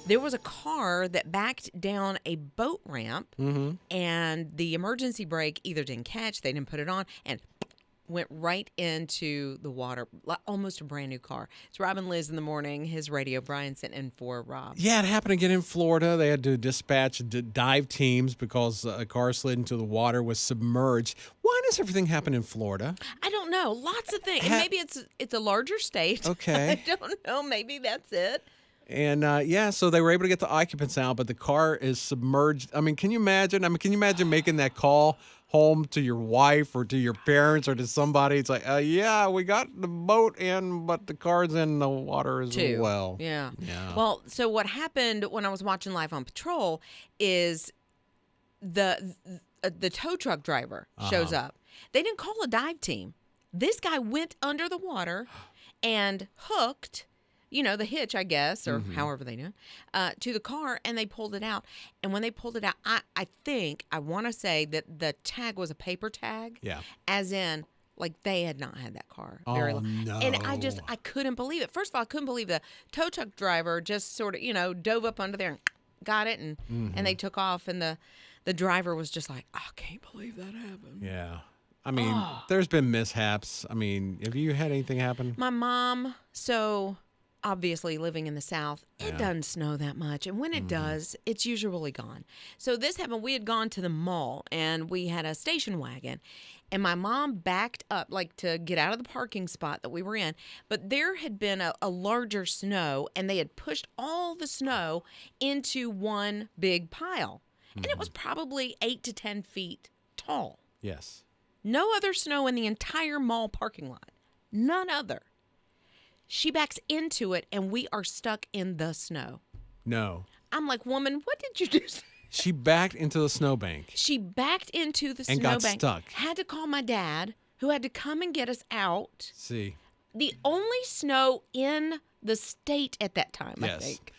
There was a car that backed down a boat ramp, and the emergency brake either didn't catch, they didn't put it on, and went right into the water. Almost a brand new car. It's Rob and Lizz in the morning. His radio, Brian sent in for Rob. Yeah, it happened again in Florida. They had to dispatch dive teams because a car slid into the water, was submerged. Why does everything happen in Florida? I don't know. Lots of things. And maybe it's a larger state. Okay. I don't know. Maybe that's it. And, so they were able to get the occupants out, but the car is submerged. I mean, can you imagine? Can you imagine making that call home to your wife or to your parents or to somebody? It's like, yeah, we got the boat in, but the car's in the water as well. Yeah. Well, so what happened when I was watching Live on Patrol is the tow truck driver shows up. They didn't call a dive team. This guy went under the water and hooked the hitch, I guess, or however they do it, to the car, and they pulled it out. And when they pulled it out, I want to say that the tag was a paper tag. Yeah. As in, like, they had not had that car very long. No. And I couldn't believe it. First of all, I couldn't believe the tow truck driver just sort of, dove up under there and got it, and they took off, and the driver was just like, I can't believe that happened. Yeah. There's been mishaps. Have you had anything happen? My mom, obviously living in the South, it doesn't snow that much. And when it does, it's usually gone. So this happened. We had gone to the mall, and we had a station wagon. And my mom backed up, to get out of the parking spot that we were in. But there had been a larger snow, and they had pushed all the snow into one big pile. And it was probably 8 to 10 feet tall. Yes. No other snow in the entire mall parking lot. None other. She backs into it, and we are stuck in the snow. No. I'm like, woman, what did you do? She backed into the snowbank. She backed into the and snowbank. got stuck. Had to call my dad, who had to come and get us out. See. The only snow in the state at that time, I think.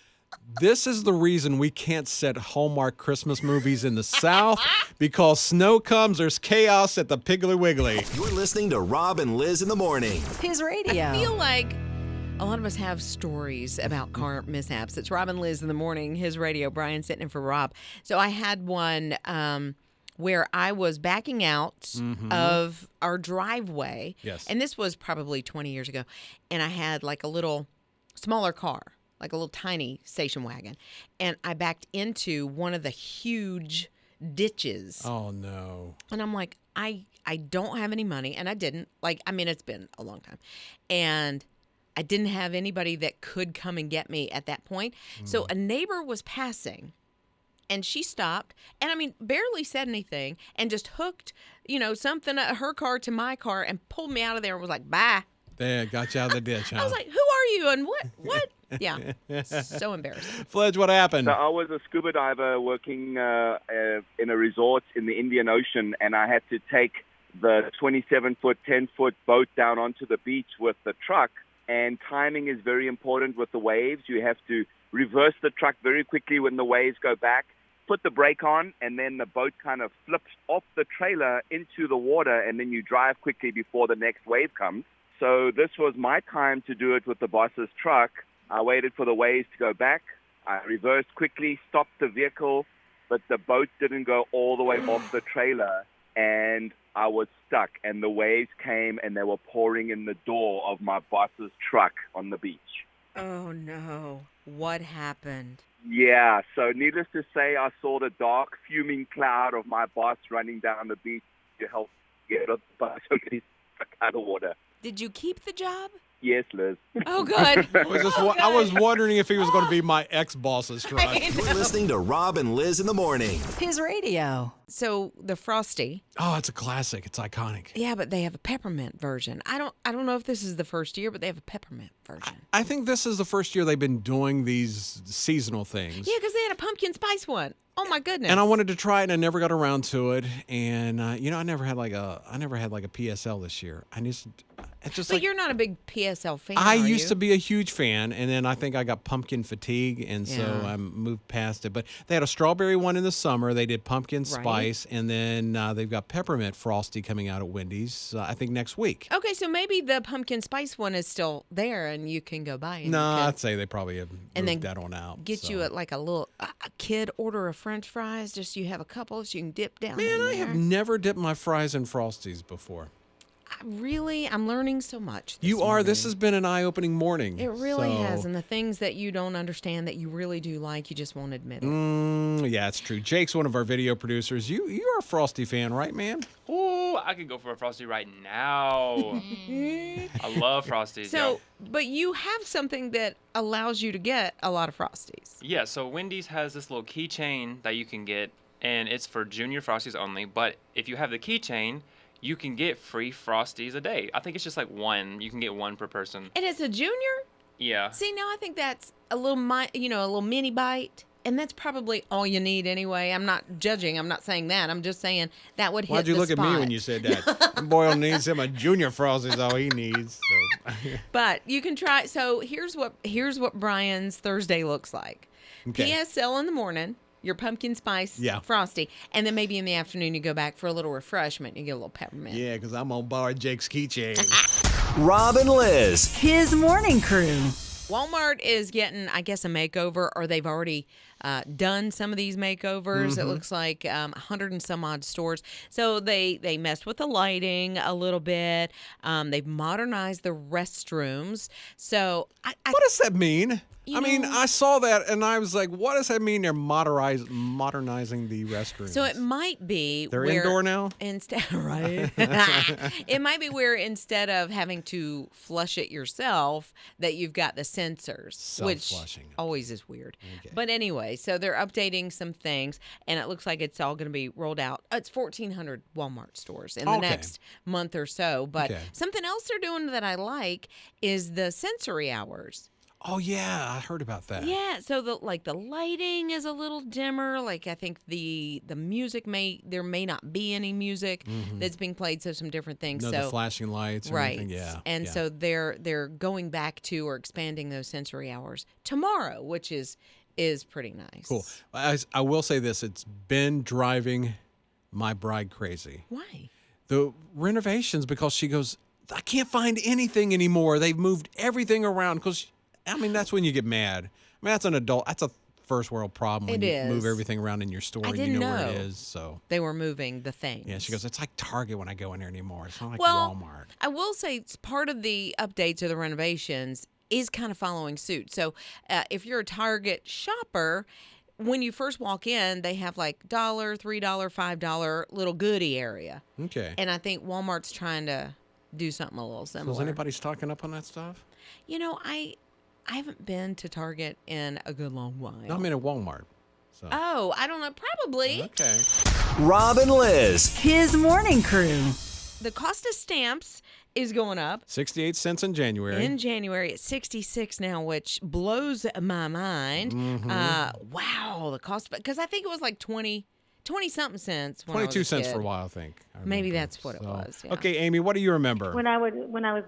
This is the reason we can't set Hallmark Christmas movies in the South, because snow comes, there's chaos at the Piggly Wiggly. You're listening to Rob and Lizz in the morning. His radio. I feel like a lot of us have stories about car mishaps. It's Rob and Lizz in the morning, his radio, Brian sitting in for Rob. So I had one where I was backing out of our driveway. Yes. And this was probably 20 years ago. And I had a little smaller car, like a little tiny station wagon. And I backed into one of the huge ditches. Oh, no. And I'm like, I don't have any money. And I didn't. It's been a long time. And I didn't have anybody that could come and get me at that point. So a neighbor was passing, and she stopped, and barely said anything, and just hooked, something her car to my car and pulled me out of there and was like, bye. There, got you out of the ditch, huh? I was like, who are you and what? Yeah, so embarrassing. Fledge, what happened? So I was a scuba diver working in a resort in the Indian Ocean, and I had to take the 27-foot, 10-foot boat down onto the beach with the truck. And timing is very important with the waves. You have to reverse the truck very quickly when the waves go back, put the brake on, and then the boat kind of flips off the trailer into the water, and then you drive quickly before the next wave comes. So this was my time to do it with the boss's truck. I waited for the waves to go back. I reversed quickly, stopped the vehicle, but the boat didn't go all the way off the trailer, and I was stuck, and the waves came, and they were pouring in the door of my boss's truck on the beach. Oh, no. What happened? Yeah, so needless to say, I saw the dark, fuming cloud of my boss running down the beach to help get the boat out of water. Did you keep the job? Yes, Liz. Oh, good. I was wondering if he was going to be my ex-boss's truck. You're listening to Rob and Lizz in the morning. His radio. So the Frosty. Oh, it's a classic. It's iconic. Yeah, but they have a peppermint version. I don't know if this is the first year, but they have a peppermint version. I think this is the first year they've been doing these seasonal things. Yeah, because they had a pumpkin spice one. Oh my goodness! And I wanted to try it, and I never got around to it. And I never had like a PSL this year. It's just But like you're not a big PSL fan, I are used you? to be a huge fan, and then I think I got pumpkin fatigue, and so Yeah. I moved past it. But they had a strawberry one in the summer. They did pumpkin Right. spice, and then they've got peppermint frosty coming out at Wendy's, I think next week. Okay, so maybe the pumpkin spice one is still there, and you can go buy it. No, I'd say they probably have moved And then that one out. Get so. you like a kid order of French fries. Just you have a couple, so you can dip down. Man, in I there. have never dipped my fries in Frosties before. I'm learning so much. You are. This morning. has been an eye-opening morning. It really so. has, and the things that you don't understand that you really do like, you just won't admit it. Yeah, it's true. Jake's one of our video producers. You're a Frosty fan, right, man? Ooh, I could go for a Frosty right now. I love Frosties. So, but you have something that allows you to get a lot of Frosties. Yeah, so Wendy's has this little keychain that you can get, and it's for junior Frosties only. But if you have the keychain, you can get free Frosties a day. I think it's just like one. You can get one per person. And as a junior, Yeah. see, now I think that's a little, a little mini bite. And that's probably all you need anyway. I'm not judging. I'm not saying that. I'm just saying that would hit Why'd you the look at me spot. when you said that? That boy needs him a junior Frosties, all he needs. So. But you can try. So here's what Brian's Thursday looks like. Okay. PSL in the morning, your pumpkin spice frosty, and then maybe in the afternoon you go back for a little refreshment. You get a little peppermint. Yeah, because I'm going to borrow Jake's keychain. Rob and Liz. His morning crew. Walmart is getting, I guess, a makeover, or they've already done some of these makeovers. It looks like 100 and some odd stores. So they messed with the lighting a little bit. They've modernized the restrooms. So What does that mean? You I mean, know- I saw that and I was like, what does that mean they're modernizing the restrooms? So it might be They're where indoor now? Instead, right? It might be where instead of having to flush it yourself, that you've got the sensors, which Self-flushing. always is weird. Okay. But anyway, so they're updating some things, and it looks like it's all going to be rolled out. It's 1,400 Walmart stores in the Okay. next month or so. But Okay. something else they're doing that I like is the sensory hours. Oh, yeah, I heard about that. Yeah, so the lighting is a little dimmer. Like I think the music there may not be any music that's being played, so some different things. No, so the flashing lights or right, anything. Yeah. and yeah. so they're going back to or expanding those sensory hours tomorrow, which is pretty nice. Cool. I will say this. It's been driving my bride crazy. Why? The renovations, because she goes, I can't find anything anymore. They've moved everything around. Because, I mean, that's when you get mad. I mean, that's a first world problem when It you move is. everything around in your store and you didn't know where it know. is. So, They were moving the things. yeah, she goes, it's like Target when I go in there anymore. It's not like Well, Walmart. I will say it's part of the updates or the renovations is kind of following suit. So if you're a Target shopper, when you first walk in, they have like $1, $3, $5 little goodie area. Okay. And I think Walmart's trying to do something a little So similar. is anybody stocking up on that stuff? You know, I haven't been to Target in a good long while. No, I mean at Walmart. So. Oh, I don't know. Probably. Okay. Rob and Liz. His morning crew. The cost of stamps is going up. 68 cents in January. In January, it's 66 now, which blows my mind. Wow, the cost, because I think it was like 20 something cents. When I was 22 a cents kid. for a while, I think. I Maybe remember. that's what it was, yeah. Okay, Amy, what do you remember? When I was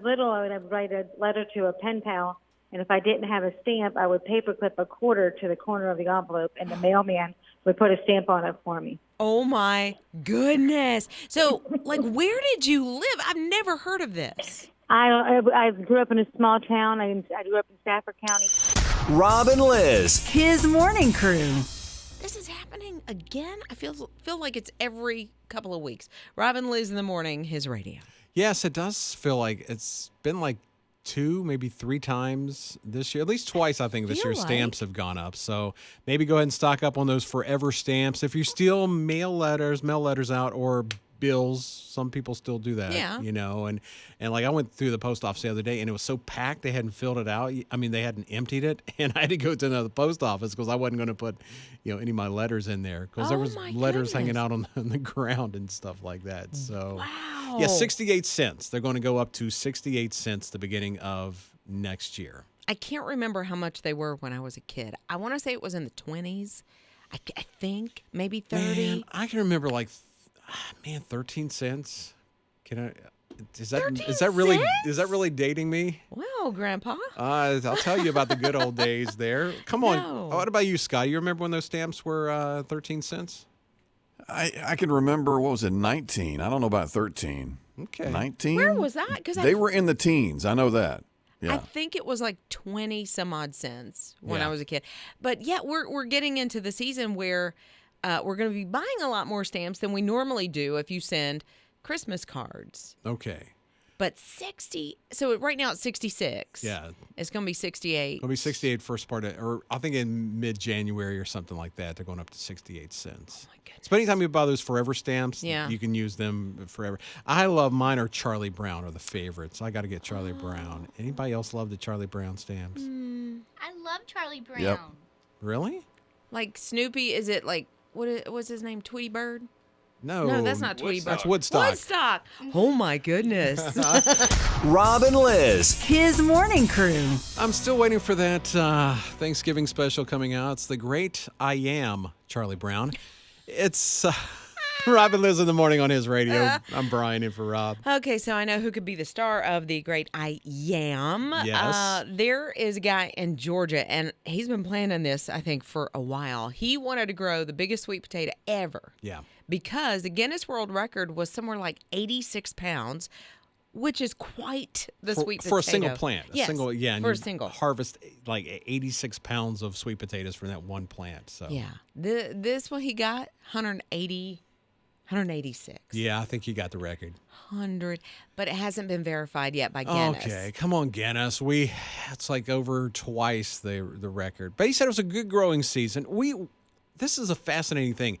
little, I would write a letter to a pen pal, and if I didn't have a stamp, I would paperclip a quarter to the corner of the envelope, and the mailman would put a stamp on it for me. Oh my goodness! So, like, where did you live? I've never heard of this. I grew up in a small town. I grew up in Stafford County. Rob and Liz. His morning crew. This is happening again. I feel like it's every couple of weeks. Rob and Lizz in the morning, his radio. Yes, it does feel like it's been like 2, maybe 3 times this year. At least twice, I think, this year Feel stamps have gone up. So maybe go ahead and stock up on those forever stamps. If you still mail letters out, or bills, some people still do that. Yeah. You know, and like I went through the post office the other day and it was so packed they hadn't filled it out. I mean, they hadn't emptied it, and I had to go to another post office because I wasn't going to put, any of my letters in there because there Oh, was my letters hanging goodness. out on the ground and stuff like that. So Wow. yeah, 68 cents. They're going to go up to 68 cents the beginning of next year. I can't remember how much they were when I was a kid. I want to say it was in the 20s. I think maybe 30. Man, I can remember 13 cents. Is that 13 really cents? is that really dating me? Well, Grandpa. I'll tell you about the good old days there. Come on. No. What about you, Scott? You remember when those stamps were 13 cents? I can remember, what was it, 19? I don't know about 13. Okay. 19? Where was that? Because They were in the teens. I know that. Yeah. I think it was like 20 some odd cents when Yeah. I was a kid. But yeah, we're getting into the season where we're going to be buying a lot more stamps than we normally do if you send Christmas cards. Okay. But 60, so right now it's 66. Yeah. It's going to be 68. It'll be 68 first part of, or I think in mid-January or something like that, they're going up to 68 cents. Oh my goodness. So anytime you buy those forever stamps, Yeah. you can use them forever. I love mine, or Charlie Brown are the favorites. I got to get Charlie Oh. Brown. Anybody else love the Charlie Brown stamps? I love Charlie Brown. Yep. Really? Like Snoopy, is it like, what's his name, Tweety Bird? No. No, that's not Tweety Bird. That's Woodstock. Woodstock. Oh my goodness. Rob and Lizz. His morning crew. I'm still waiting for that Thanksgiving special coming out. It's the great I Am, Charlie Brown. It's Rob and Lizz in the morning on his radio. I'm Brian in for Rob. Okay, so I know who could be the star of the great I Am. Yes. There is a guy in Georgia, and he's been planning this, I think, for a while. He wanted to grow the biggest sweet potato ever Yeah. because the Guinness World Record was somewhere like 86 pounds, which is quite the sweet potato. For a single plant. Yes, and for you a single. harvest like 86 pounds of sweet potatoes from that one plant. So Yeah. This one he got 186. Yeah, I think he got the record. 100, but it hasn't been verified yet by Guinness. Okay, come on, Guinness. It's like over twice the record. But he said it was a good growing season. This is a fascinating thing.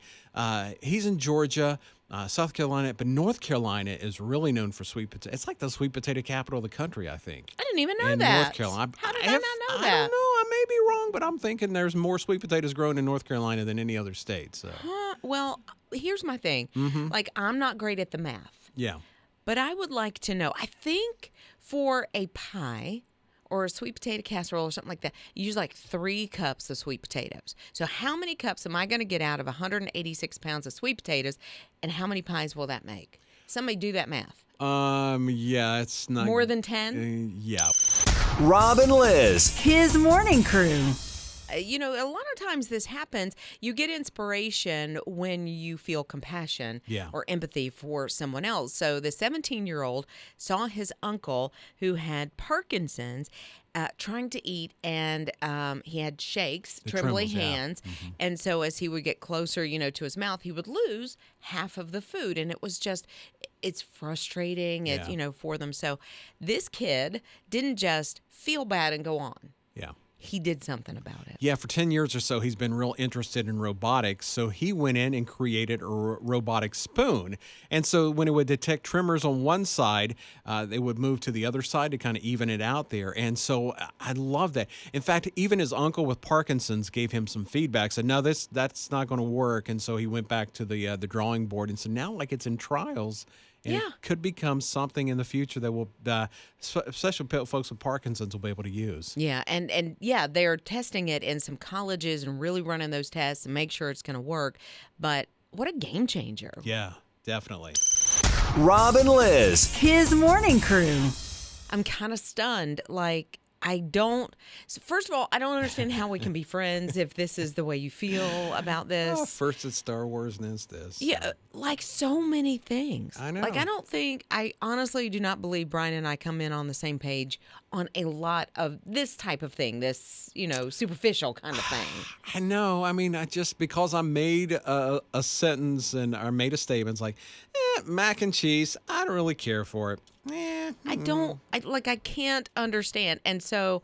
He's in Georgia, South Carolina, but North Carolina is really known for sweet potato. It's like the sweet potato capital of the country, I think. I didn't even know in that. North Carolina. How did I not know I that? don't know. I may be wrong, but I'm thinking there's more sweet potatoes grown in North Carolina than any other state. So Well, here's my thing. Like, I'm not great at the math, yeah. but I would like to know. I think for a pie or a sweet potato casserole or something like that, you use like 3 cups of sweet potatoes. So how many cups am I going to get out of 186 pounds of sweet potatoes, and how many pies will that make? Somebody do that math. Yeah, it's not More than 10? Yeah. Rob and Lizz. His morning crew. You know, a lot of times this happens. You get inspiration when you feel compassion Yeah. or empathy for someone else. So the 17-year-old saw his uncle who had Parkinson's trying to eat, and he had shakes, It trembling trembles, yeah. hands. And so as he would get closer, to his mouth, he would lose half of the food. And it was just, it's frustrating, Yeah. for them. So this kid didn't just feel bad and go on. Yeah. He did something about it. Yeah, for 10 years or so, he's been real interested in robotics. So he went in and created a robotic spoon. And so when it would detect tremors on one side, they would move to the other side to kind of even it out there. And so I love that. In fact, even his uncle with Parkinson's gave him some feedback. Said, no, that's not going to work. And so he went back to the drawing board. And so now, like, it's in trials. And Yeah. it could become something in the future that will, especially folks with Parkinson's, will be able to use. Yeah, and yeah, they're testing it in some colleges and really running those tests and make sure it's going to work. But what a game changer. Yeah, definitely. Rob and Lizz. His morning crew. I'm kind of stunned. Like, first of all, I don't understand how we can be friends if this is the way you feel about this. Oh, first it's Star Wars, and then it's this. Yeah, like so many things. I know. Like, I honestly do not believe Brian and I come in on the same page on a lot of this type of thing, this, superficial kind of thing. I know. I mean, because I made a sentence or made a statement, it's like, mac and cheese, I don't really care for it. I can't understand. And so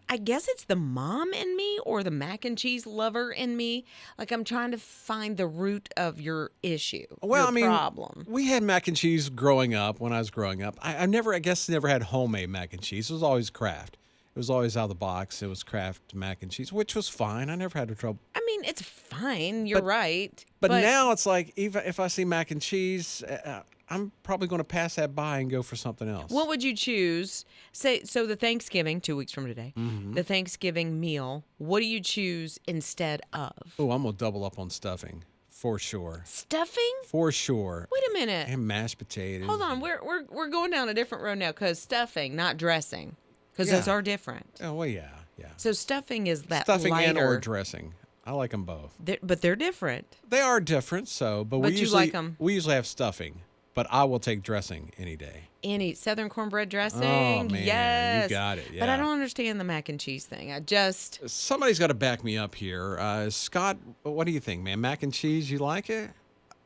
I guess it's the mom in me or the mac and cheese lover in me. Like, I'm trying to find the root of your issue, problem. We had mac and cheese growing up when I was growing up. I never had homemade mac and cheese. It was always Kraft. It was always out of the box. It was Kraft mac and cheese, which was fine. I never had trouble. I mean, it's fine. You're right. But now it's like, even if I see mac and cheese, I'm probably going to pass that by and go for something else. What would you choose? So the Thanksgiving, 2 weeks from today, Mm-hmm. the Thanksgiving meal, what do you choose instead of? Oh, I'm going to double up on stuffing. For sure. Stuffing? For sure. Wait a minute. And mashed potatoes. Hold on. We're going down a different road now because stuffing, not dressing, because Yeah. those are different. Oh, well, yeah. So stuffing is that Stuffing and lighter. or dressing. I like them both. But they're different. They are different, so, but But you like 'em. We usually have stuffing, but I will take dressing any day. Any Southern cornbread dressing? Oh, man, yes. you got it, But I yeah. don't understand the mac and cheese thing. I just Somebody's got to back me up here. Scott, what do you think, man? Mac and cheese, you like it?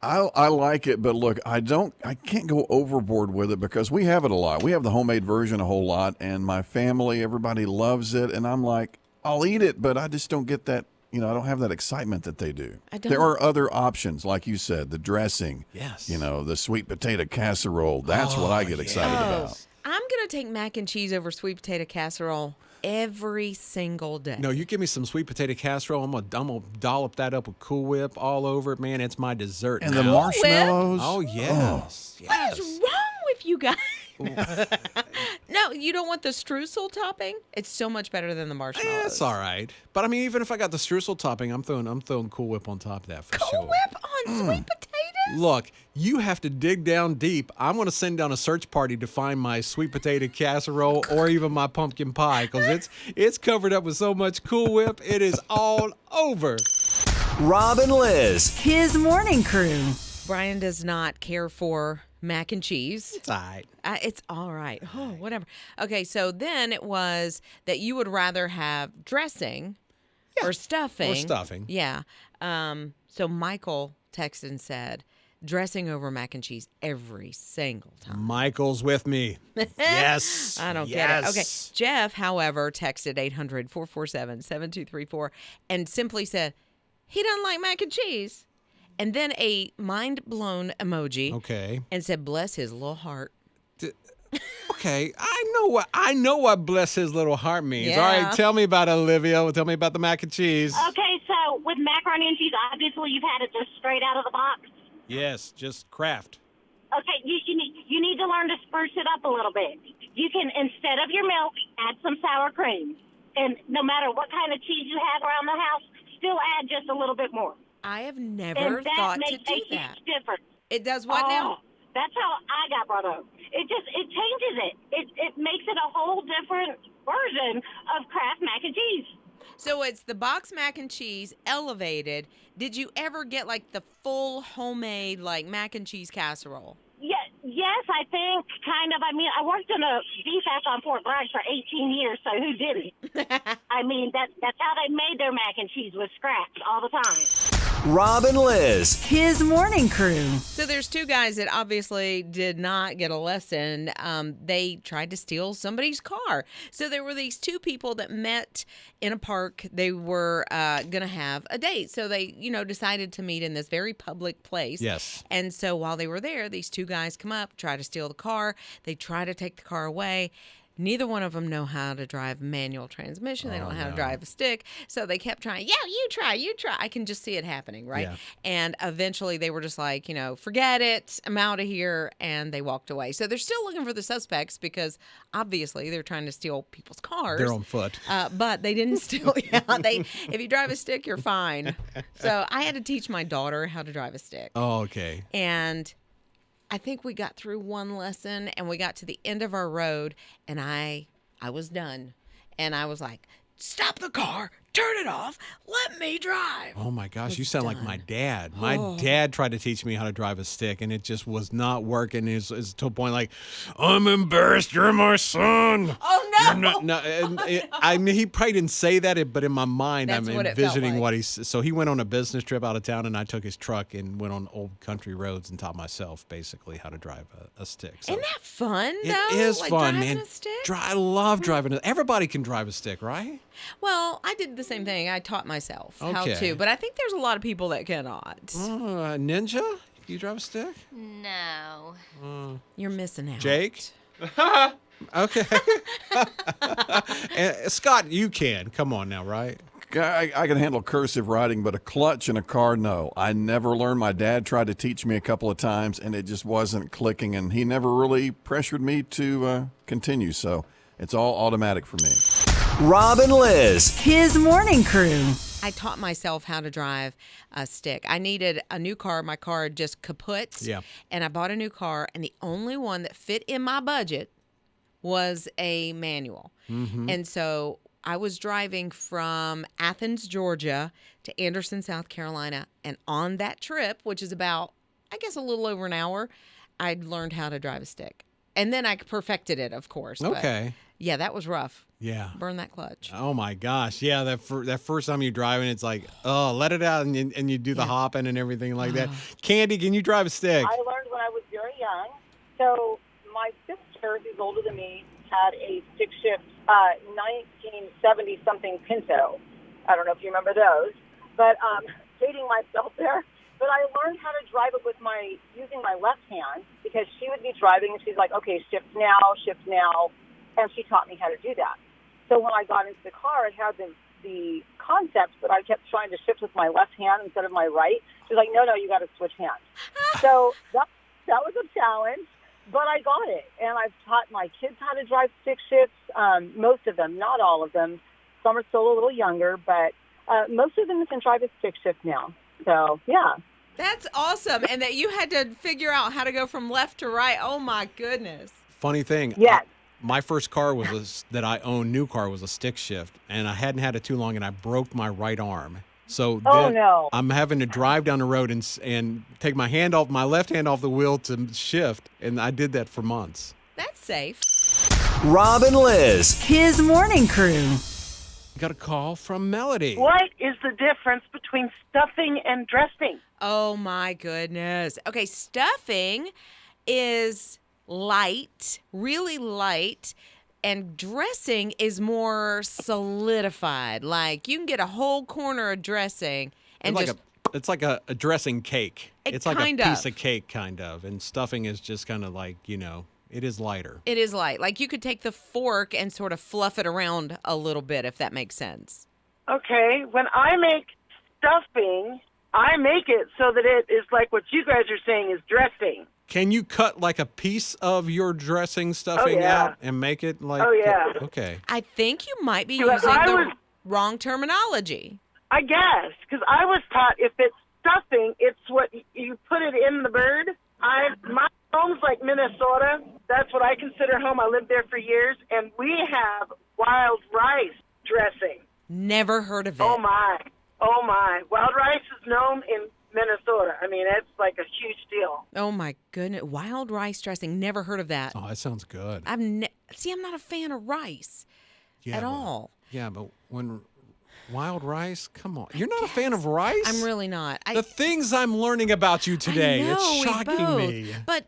I like it, but look, I can't go overboard with it because we have it a lot. We have the homemade version a whole lot, and my family, everybody loves it, and I'm like, I'll eat it, but I just don't get that, I don't have that excitement that they do. I don't. There are other options, like you said, the dressing. Yes. The sweet potato casserole. That's what I get excited about. I'm gonna take mac and cheese over sweet potato casserole every single day. No, you give me some sweet potato casserole. I'm gonna dollop that up with Cool Whip all over it, man. It's my dessert. And now. the marshmallows. Oh yes, What is wrong with you guys? No, you don't want the streusel topping? It's so much better than the marshmallows. It's all right. But I mean, even if I got the streusel topping, I'm throwing Cool Whip on top of that for Cool sure. Whip on sweet potatoes? Look, you have to dig down deep. I'm going to send down a search party to find my sweet potato casserole or even my pumpkin pie because it's covered up with so much Cool Whip. It is all over. Rob and Lizz. His morning crew. Brian does not care for mac and cheese. It's all right. It's all right. Oh, whatever. Okay, so then it was that you would rather have dressing or stuffing. Or stuffing. Yeah. So Michael texted and said, dressing over mac and cheese every single time. Michael's with me. Yes. I don't get it. Okay. Jeff, however, texted 800-447-7234 and simply said, he doesn't like mac and cheese. And then a mind-blown emoji. Okay. And said, bless his little heart. Okay, I know what bless his little heart means. Yeah. All right, tell me about it, Olivia. Tell me about the mac and cheese. Okay, so with macaroni and cheese, obviously you've had it just straight out of the box. Yes, just Kraft. Okay, you need to learn to spruce it up a little bit. You can, instead of your milk, add some sour cream. And no matter what kind of cheese you have around the house, still add just a little bit more. I have never And that thought to makes do a that. huge difference. It does what now? That's how I got brought up. It changes it. It makes it a whole different version of Kraft mac and cheese. So it's the box mac and cheese elevated. Did you ever get like the full homemade like mac and cheese casserole? Yes, I think kind of. I mean, I worked in a BFAC on Fort Bragg for 18 years, so who didn't? I mean, that's how they made their mac and cheese, with scraps all the time. Rob and Lizz. His morning crew. So there's two guys that obviously did not get a lesson. They tried to steal somebody's car. So there were these two people that met in a park. They were going to have a date. So they, decided to meet in this very public place. Yes. And so while they were there, these two guys come up, try to steal the car. They try to take the car away. Neither one of them know how to drive manual transmission. They don't know how to drive a stick. So they kept trying, you try. I can just see it happening, right? Yeah. And eventually they were just like, forget it. I'm out of here. And they walked away. So they're still looking for the suspects because obviously they're trying to steal people's cars. They're on foot. But they didn't steal. If you drive a stick, you're fine. So I had to teach my daughter how to drive a stick. Oh, okay. And I think we got through one lesson and we got to the end of our road and I was done. And I was like, stop the car, turn it off, let me drive. Oh my gosh, It's you sound like done. my dad. My dad tried to teach me how to drive a stick, and it just was not working. It's to a point like, I'm embarrassed. You're my son. Oh no! I mean, he probably didn't say that, but in my mind, That's I'm what it felt envisioning like. what he. So he went on a business trip out of town, and I took his truck and went on old country roads and taught myself basically how to drive a stick. So Isn't that fun, though? it is like fun, driving man. A stick? I love driving. Everybody can drive a stick, right? Well, I did the same thing. I taught myself how Okay. to, but I think there's a lot of people that cannot. Ninja, you drive a stick? No. You're missing out. Jake? Okay. And Scott, you can. Come on now, right? I can handle cursive writing, but a clutch in a car, no. I never learned. My dad tried to teach me a couple of times, and it just wasn't clicking, and he never really pressured me to continue, so it's all automatic for me. Rob and Lizz. His morning crew. I taught myself how to drive a stick. I needed a new car. My car had just kaput. Yeah. And I bought a new car, and the only one that fit in my budget was a manual. Mm-hmm. And so I was driving from Athens, Georgia to Anderson, South Carolina. And on that trip, which is about, I guess, a little over an hour, I'd learned how to drive a stick. And then I perfected it, of course. But Okay. yeah, that was rough. Yeah. Burn that clutch. Oh my gosh. Yeah, that first time you're driving, it's like, oh, let it out, and you do the hopping and everything like that. Candy, can you drive a stick? I learned when I was very young. So my sister, who's older than me, had a stick shift 1970-something Pinto. I don't know if you remember those, but dating myself there. But I learned how to drive it with using my left hand because she would be driving and she's like, okay, shift now, and she taught me how to do that. So when I got into the car, it had the concept, but I kept trying to shift with my left hand instead of my right. She's like, no, you got to switch hands. So that was a challenge, but I got it. And I've taught my kids how to drive stick shifts, most of them, not all of them. Some are still a little younger, but most of them can drive a stick shift now. So, yeah. That's awesome. And that you had to figure out how to go from left to right. Oh, my goodness. Funny thing. Yes. My first car that I owned, new car, was a stick shift, and I hadn't had it too long, and I broke my right arm. So no. I'm having to drive down the road and take my left hand off the wheel to shift, and I did that for months. That's safe. Rob and Lizz. His morning crew. Got a call from Melody. What is the difference between stuffing and dressing? Oh, my goodness. Okay, stuffing is light, really light, and dressing is more solidified. Like you can get a whole corner of dressing and it's like a dressing cake. It's like a piece of cake, kind of. And stuffing is just kind of like, it is lighter. It is light. Like you could take the fork and sort of fluff it around a little bit, if that makes sense. Okay, when I make stuffing, I make it so that it is like what you guys are saying is dressing. Can you cut like a piece of your dressing stuffing out and make it like? Oh, yeah. Okay. I think you might be using the wrong terminology. I guess, because I was taught if it's stuffing, it's what you put it in the bird. My home's like Minnesota. That's what I consider home. I lived there for years, and we have wild rice dressing. Never heard of it. Oh, my. Wild rice is known in Minnesota. I mean, it's like a huge deal. Oh, my goodness. Wild rice dressing. Never heard of that. Oh, that sounds good. I'm not a fan of rice at all. Yeah, but when wild rice, come on. You're not a fan of rice? I'm really not. The things I'm learning about you today, I know, it's shocking me. But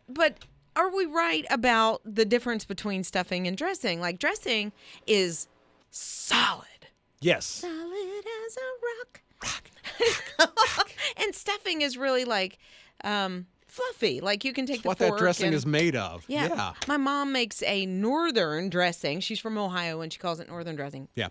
are we right about the difference between stuffing and dressing? Like dressing is solid. Yes. Solid as a rock. And stuffing is really like fluffy. Like you can take the what fork that dressing is made of. Yeah. My mom makes a northern dressing. She's from Ohio and she calls it northern dressing. Yeah.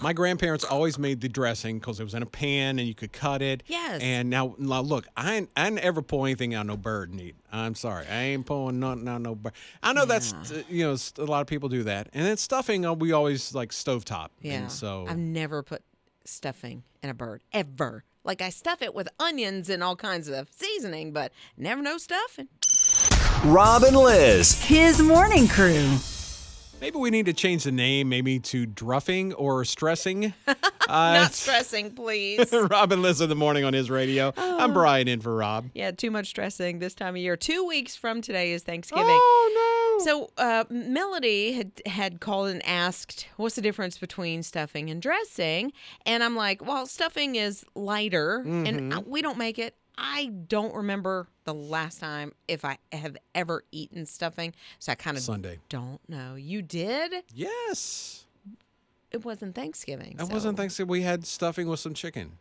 My grandparents always made the dressing because it was in a pan and you could cut it. Yes. And now look, I didn't ever pull anything out no bird and eat. I'm sorry. I ain't pulling nothing out no bird. I know that's, a lot of people do that. And then stuffing, we always like stovetop. Yeah. And so I've never put stuffing in a bird, ever. Like I stuff it with onions and all kinds of seasoning, but never no stuffing. Rob and Lizz. His morning crew. maybe we need to change the name maybe to druffing or stressing. Not stressing, please. Rob and Lizz in the morning on his radio. I'm Brian in for Rob. Yeah, too much stressing this time of year. 2 weeks from today is Thanksgiving. Oh, no. So Melody had called and asked, what's the difference between stuffing and dressing? And I'm like, well, stuffing is lighter, and we don't make it. I don't remember the last time if I have ever eaten stuffing, so I kind of Sunday. Don't know. You did? Yes. It wasn't Thanksgiving. It wasn't Thanksgiving. We had stuffing with some chicken.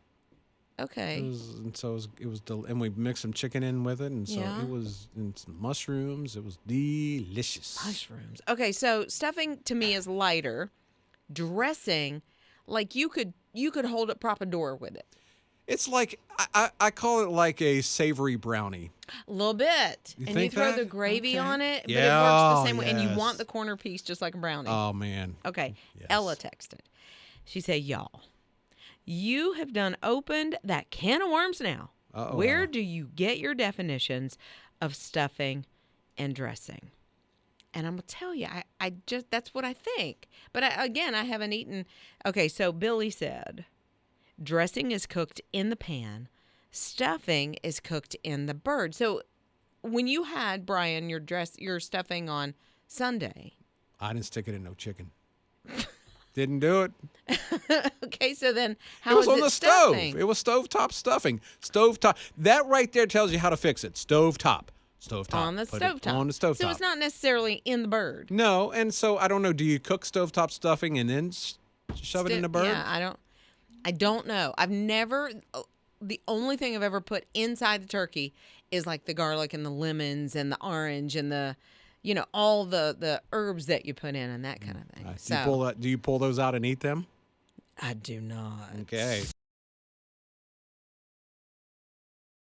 Okay. And we mixed some chicken in with it, and so it was and some mushrooms. It was delicious. Mushrooms. Okay, so stuffing to me is lighter. Dressing, like you could hold up prop a door with it. It's like I call it like a savory brownie. A little bit. You and think you throw that? the gravy on it, but Yeah, it works the same way. And you yes. want the corner piece just like a brownie. Oh, man. Okay. Yes. Ella texted. She said, y'all, You have done opened that can of worms now. Uh-oh. Where do you get your definitions of stuffing and dressing? And I'm going to tell you, I just, that's what I think. But again, I haven't eaten. Okay, so Billy said dressing is cooked in the pan. Stuffing is cooked in the bird. So when you had, Brian, your stuffing on Sunday. I didn't stick it in no chicken. Didn't do it. Okay, so then how it was is on the stuffing? stove. It was stovetop stuffing. Stovetop. That right there tells you how to fix it. Stovetop. Stovetop. On the Put it stovetop. on the stovetop. So it's not necessarily in the bird. No, and so I don't know. Do you cook stovetop stuffing and then shove it in the bird? Yeah, I don't know. I've never. The only thing I've ever put inside the turkey is like the garlic and the lemons and the orange and the, all the herbs that you put in and that kind of thing. Do you pull those out and eat them? I do not. Okay.